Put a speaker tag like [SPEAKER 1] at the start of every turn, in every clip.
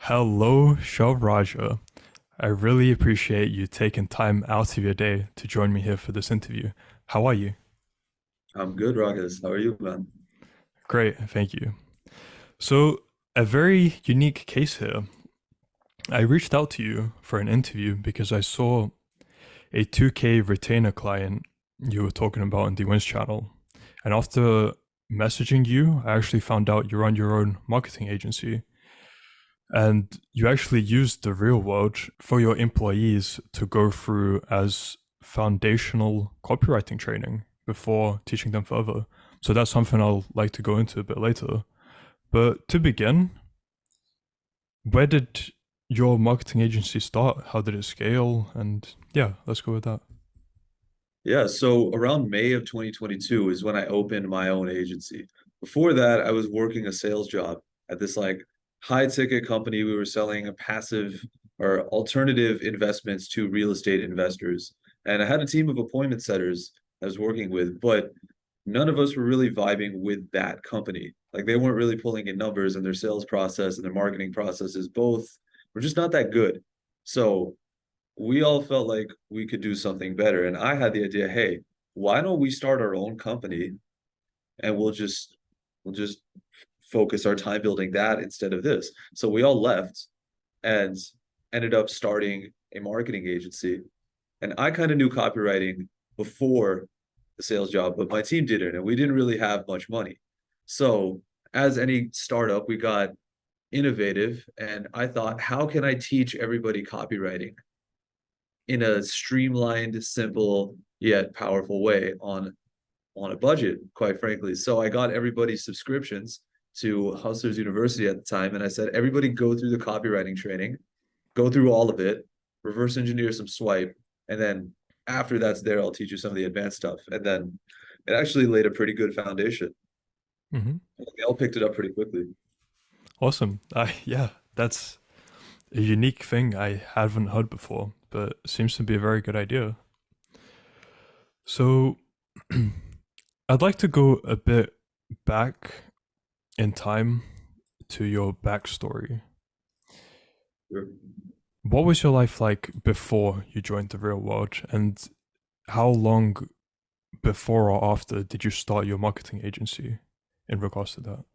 [SPEAKER 1] Hello, Shahraja. I really appreciate you taking time out of your day to join me here for this interview. How are you?
[SPEAKER 2] I'm good, Ruckus. How are you, man?
[SPEAKER 1] Great, thank you. So, a very unique case here. I reached out to you for an interview because I saw a 2K retainer client you were talking about on the Wins channel. And after messaging you, I actually found out you run your own marketing agency. And you actually use the real world for your employees to go through as foundational copywriting training before teaching them further. So that's something I'll like to go into a bit later. But to begin, where did your marketing agency start? How did it scale? And yeah, let's go with that.
[SPEAKER 2] Yeah, so around May of 2022 is when I opened my own agency. Before that, I was working a sales job at this like high ticket company. We were selling a passive or alternative investments to real estate investors. And I had a team of appointment setters I was working with, but none of us were really vibing with that company. Like they weren't really pulling in numbers, and their sales process and their marketing processes both were just not that good. So we all felt like we could do something better. And I had the idea, hey, why don't we start our own company and we'll just focus our time building that instead of this. So we all left and ended up starting a marketing agency. And I kind of knew copywriting before the sales job, but my team didn't, and we didn't really have much money. So as any startup, we got innovative, and I thought, how can I teach everybody copywriting in a streamlined, simple yet powerful way on a budget, quite frankly. So I got everybody's subscriptions to Hustlers University at the time, and I said, everybody go through the copywriting training, go through all of it, reverse engineer some swipe, and then after that's there, I'll teach you some of the advanced stuff. And then it actually laid a pretty good foundation.
[SPEAKER 1] Hmm.
[SPEAKER 2] They all picked it up pretty quickly.
[SPEAKER 1] Awesome. Yeah, that's a unique thing I haven't heard before, but seems to be a very good idea. So, I'd like to go a bit back in time to your backstory.
[SPEAKER 2] Sure.
[SPEAKER 1] What was your life like before you joined the real world, and how long before or after did you start your marketing agency in regards to that?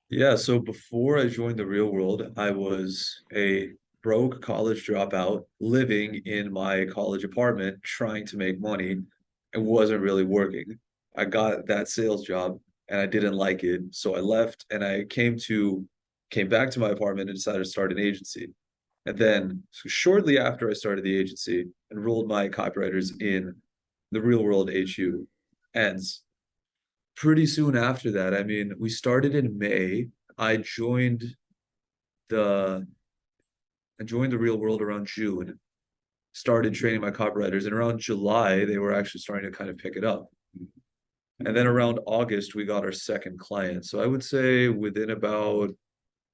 [SPEAKER 2] Yeah, so before I joined the real world, I was a broke college dropout living in my college apartment trying to make money and wasn't really working. I got that sales job and I didn't like it, so I left and I came back to my apartment and decided to start an agency. And then so shortly after I started the agency, enrolled my copywriters in the real world HU. And pretty soon after that, I mean, we started in May. I joined the I joined the real world around June, started training my copywriters, and around July they were actually starting to kind of pick it up. And then around August we got our second client. So I would say within about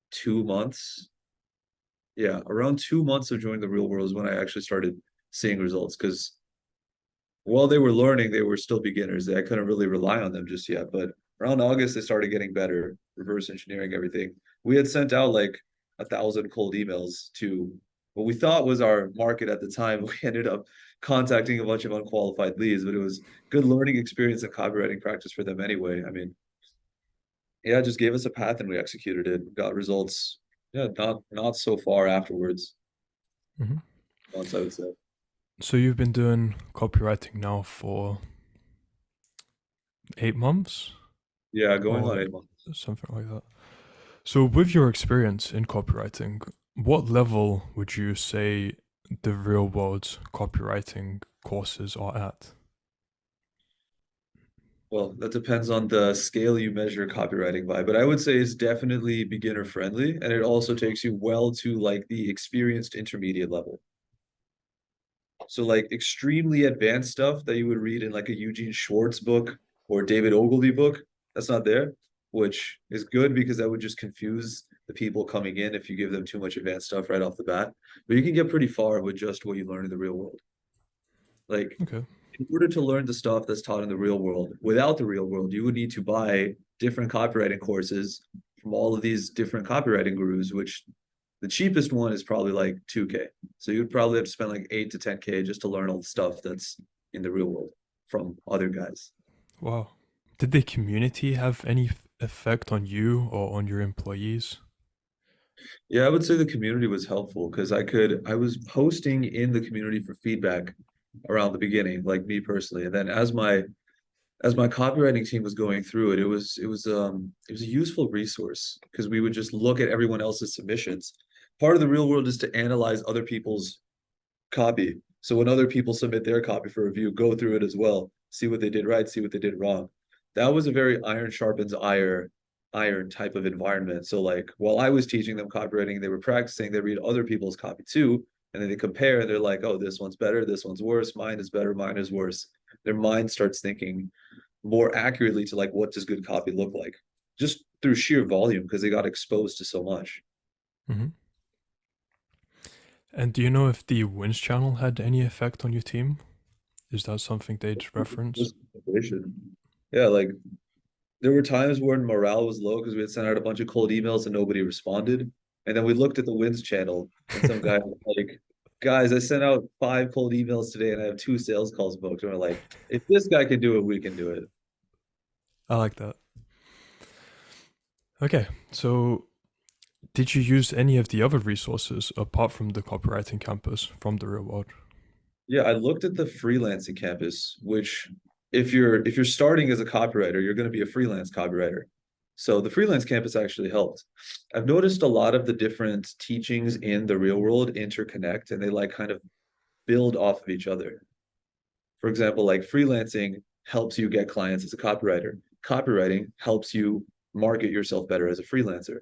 [SPEAKER 2] 2 months, yeah, around 2 months of joining the real world is when I actually started seeing results. Because while they were learning, they were still beginners. I couldn't really rely on them just yet. But around August, they started getting better, reverse engineering everything. We had sent out like 1,000 cold emails to what we thought was our market at the time. We ended up contacting a bunch of unqualified leads, but it was good learning experience and copywriting practice for them anyway. I mean, yeah, it just gave us a path and we executed it, got results. Yeah, not so far afterwards,
[SPEAKER 1] Hmm.
[SPEAKER 2] once I would say.
[SPEAKER 1] So you've been doing copywriting now for 8 months
[SPEAKER 2] Yeah, going on
[SPEAKER 1] or
[SPEAKER 2] 8 months.
[SPEAKER 1] something like that. So, with your experience in copywriting, what level would you say the real world copywriting courses are at?
[SPEAKER 2] Well, that depends on the scale you measure copywriting by, but I would say it's definitely beginner friendly, and it also takes you well to like the experienced intermediate level. So like extremely advanced stuff that you would read in like a Eugene Schwartz book or David Ogilvy book, that's not there, which is good because that would just confuse the people coming in if you give them too much advanced stuff right off the bat. But you can get pretty far with just what you learn in the real world. Like
[SPEAKER 1] Okay.
[SPEAKER 2] in order to learn the stuff that's taught in the real world, without the real world, you would need to buy different copywriting courses from all of these different copywriting gurus, which The cheapest one is probably like 2K. So you'd probably have to spend like 8 to 10K just to learn all the stuff that's in the real world from other guys.
[SPEAKER 1] Wow. Did the community have any effect on you or on your employees?
[SPEAKER 2] Yeah, I would say the community was helpful because I was posting in the community for feedback around the beginning, like me personally. And then as my copywriting team was going through it, it was a useful resource because we would just look at everyone else's submissions. Part of the real world is to analyze other people's copy. So when other people submit their copy for review, go through it as well, see what they did right, see what they did wrong. That was a very iron sharpens iron type of environment. So like while I was teaching them copywriting, they were practicing, they read other people's copy too, and then they compare and they're like, oh, this one's better, this one's worse, mine is better, mine is worse. Their mind starts thinking more accurately to like what does good copy look like? Just through sheer volume because they got exposed to so much.
[SPEAKER 1] Hmm. And do you know if the wins channel had any effect on your team? Is that something they'd reference?
[SPEAKER 2] Yeah, like there were times when morale was low because we had sent out a bunch of cold emails and nobody responded. And then we looked at the wins channel and some guy was like, guys, I sent out 5 cold emails today and I have 2 sales calls booked. And we're like, if this guy can do it, we can do it.
[SPEAKER 1] I like that. Okay, so did you use any of the other resources apart from the copywriting campus from the real world?
[SPEAKER 2] Yeah, I looked at the freelancing campus, which if you're starting as a copywriter, you're going to be a freelance copywriter. So the freelance campus actually helped. I've noticed a lot of the different teachings in the real world interconnect and they like kind of build off of each other. For example, like freelancing helps you get clients as a copywriter. Copywriting helps you market yourself better as a freelancer.